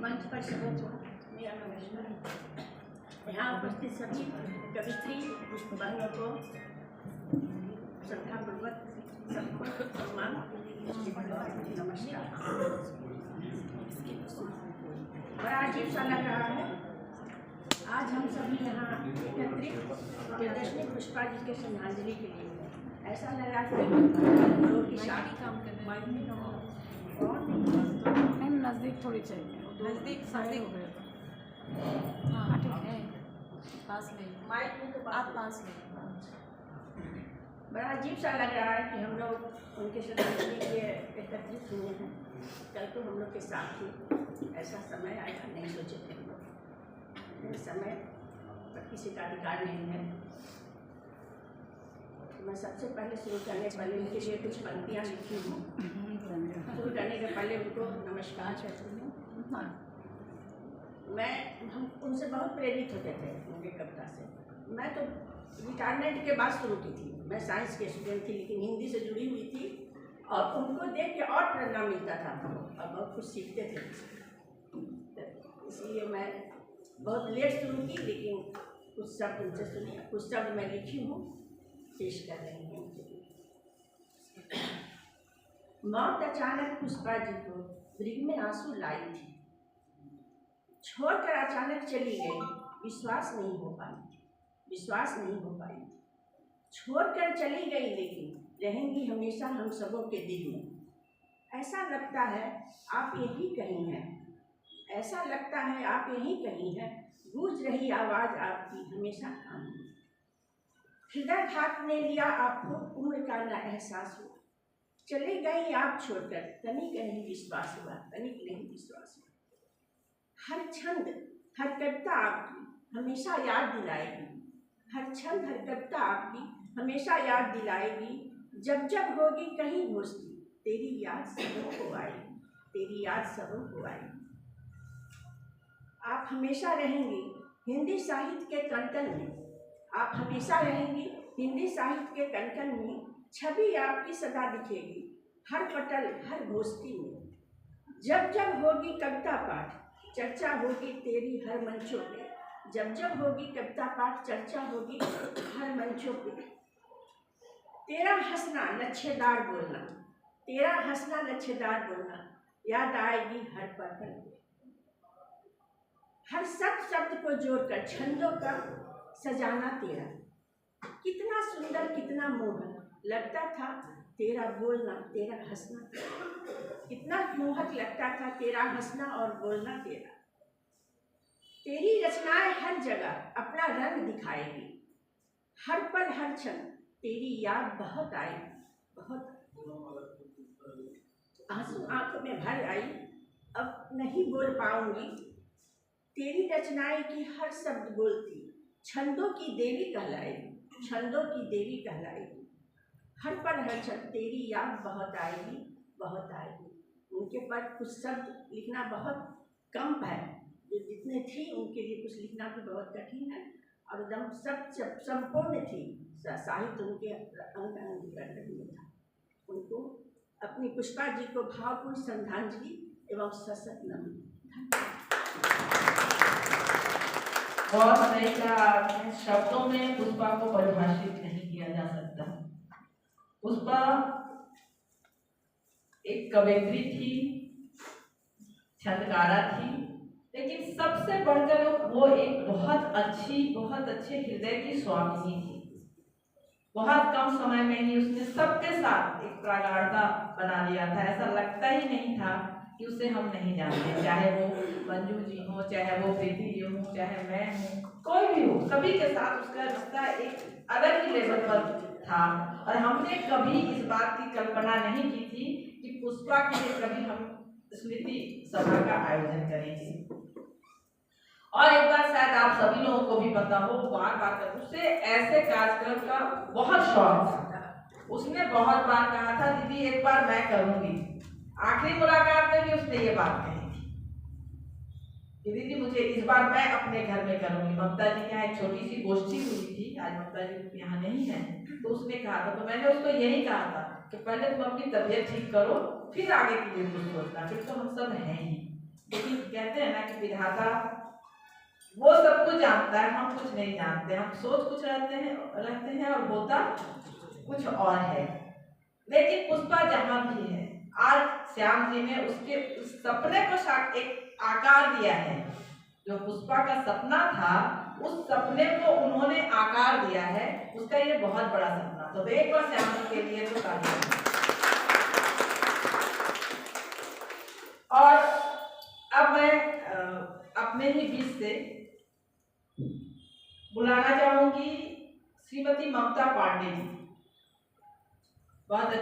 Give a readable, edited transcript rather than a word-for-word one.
मंच पर सबों को मेरा नमस्कार। यहाँ उपस्थित सभी कवित्री बहनों को श्रद्धापूर्वक सबको सम्मान नमस्कार। बड़ा अजीब सा लग रहा है आज हम सभी यहाँ एकत्रित प्रियदर्शनी पुष्पा जी के श्रद्धांजलि के लिए। ऐसा लग रहा है कि लोग की शादी काम करने नज़दीक थोड़ी चाहिए, नज़दीक शादी हो गए। हाँ ठीक है, पास में माइक में तो आप पास में। बड़ा अजीब सा लग रहा है कि हम लोग उनके श्रद्धांजलि के लिए एकत्रित हुए हैं। कल तो हम लोग के साथ ही ऐसा समय आएगा नहीं सोचे थे हम लोग। इस समय पर किसी का अधिकार नहीं है। मैं सबसे पहले शुरू करने से पहले उनके लिए कुछ पंक्तियाँ लिखी हूँ। शुरू करने के पहले उनको नमस्कार कहती हूँ। हम उनसे बहुत प्रेरित होते थे उनके कविता से। मैं तो रिटायरमेंट के बाद शुरू की थी। मैं साइंस के स्टूडेंट थी लेकिन हिंदी से जुड़ी हुई थी और उनको देख के और प्रेरणा मिलता था और बहुत कुछ सीखते थे। इसलिए मैं बहुत लेट शुरू की लेकिन कुछ शब्द उनसे सुनी, कुछ शब्द मैं लिखी हूँ, पेश कर रही हूँ। मौत अचानक पुष्पा जी को मृग में आंसू लाई थी, छोड़कर अचानक चली गई, विश्वास नहीं हो पाई। छोड़कर चली गई लेकिन रहेंगी हमेशा हम सबों के दिल में। ऐसा लगता है आप यही कहीं हैं, गूंज रही आवाज आपकी हमेशा कान में। हृदय घात ने लिया आपको, उम्र का ना एहसास हुआ। चले गई आप छोड़कर, तनिक नहीं विश्वास हुआ। हर छंद हर कविता आपकी हमेशा याद दिलाएगी। जब होगी कहीं दोस्ती, तेरी याद सबों को आएगी। आप हमेशा रहेंगे हिंदी साहित्य के कणकण में। छवि आपकी सदा दिखेगी हर पटल हर गोष्ठी में। जब होगी कविता पाठ, चर्चा होगी तेरी हर मंचों पे। तेरा हंसना लच्छेदार बोलना याद आएगी हर पल पे। हर शब्द को जोड़कर छंदों का सजाना तेरा, कितना सुंदर कितना मोहक लगता था तेरा बोलना तेरा हंसना। कितना मोहक लगता था तेरा हंसना और बोलना तेरा। तेरी रचनाएं हर जगह अपना रंग दिखाएगी, हर पल हर क्षण तेरी याद बहुत आएगी। आंसू आंखों में भर आई, अब नहीं बोल पाऊंगी। तेरी रचनाएं की हर शब्द बोलती छंदों की देवी कहलाएगी। हर पल हर क्षण तेरी याद बहुत आएगी। उनके पर कुछ शब्द लिखना बहुत कम है, जो जितने थी उनके लिए कुछ लिखना भी बहुत कठिन है और एकदम सब संपूर्ण थी। साहित्य उनके अंग में था। उनको अपनी पुष्पा जी को भावपूर्ण श्रद्धांजलि एवं सशक्त नमन। बहुत सही कहा। शब्दों में पुष्पा को परिभाषित नहीं किया जा सकता। पुष्पा एक कवयित्री थी, छंदकारा थी, लेकिन सबसे बढ़कर वो एक बहुत अच्छे हृदय की स्वामिनी थी। बहुत कम समय में ही उसने सबके साथ एक प्रगाढ़ता बना लिया था। ऐसा लगता ही नहीं था कि उसे हम नहीं जानते, चाहे वो मंजू जी हो, चाहे वो प्रीति जी हो, चाहे मैं हूँ, कोई भी हो, सभी के साथ उसका रिश्ता एक अलग ही लेवल पर था। और हमने कभी इस बात की कल्पना नहीं की थी कि पुष्पा के लिए कभी हम स्मृति सभा का आयोजन करेंगे। और एक बार शायद आप सभी लोगों को भी पता हो, बार उसे ऐसे कार्यक्रम का बहुत शौक था। उसने बहुत बार कहा था दीदी एक बार मैं करूंगी। आखिरी मुलाकात में भी उसने ये बात कही थी कि दीदी मुझे इस बार मैं अपने घर में करूंगी। ममता जी के यहाँ एक छोटी सी गोष्ठी हुई थी, आज ममता जी यहाँ नहीं है, तो उसने कहा था, तो मैंने उसको यही कहा था कि पहले तुम अपनी तबीयत ठीक करो, फिर आगे के लिए कुछ सोचना, फिर तो हम सब हैं ही। लेकिन कहते हैं विधाता वो सब कुछ जानता है, हम कुछ नहीं जानते। हम सोच कुछ रहते हैं और होता कुछ और है। लेकिन पुष्पा जहाँ भी है, आज श्याम जी ने उसके उस सपने को एक आकार दिया है। जो पुष्पा का सपना था, उस सपने को उन्होंने आकार दिया है। उसका ये बहुत बड़ा सपना। तो एक बार श्याम जी के लिए तो तालियां। और अब मैं अपने ही बीच से बुलाना चाहूंगी श्रीमती ममता पांडे जी। बहुत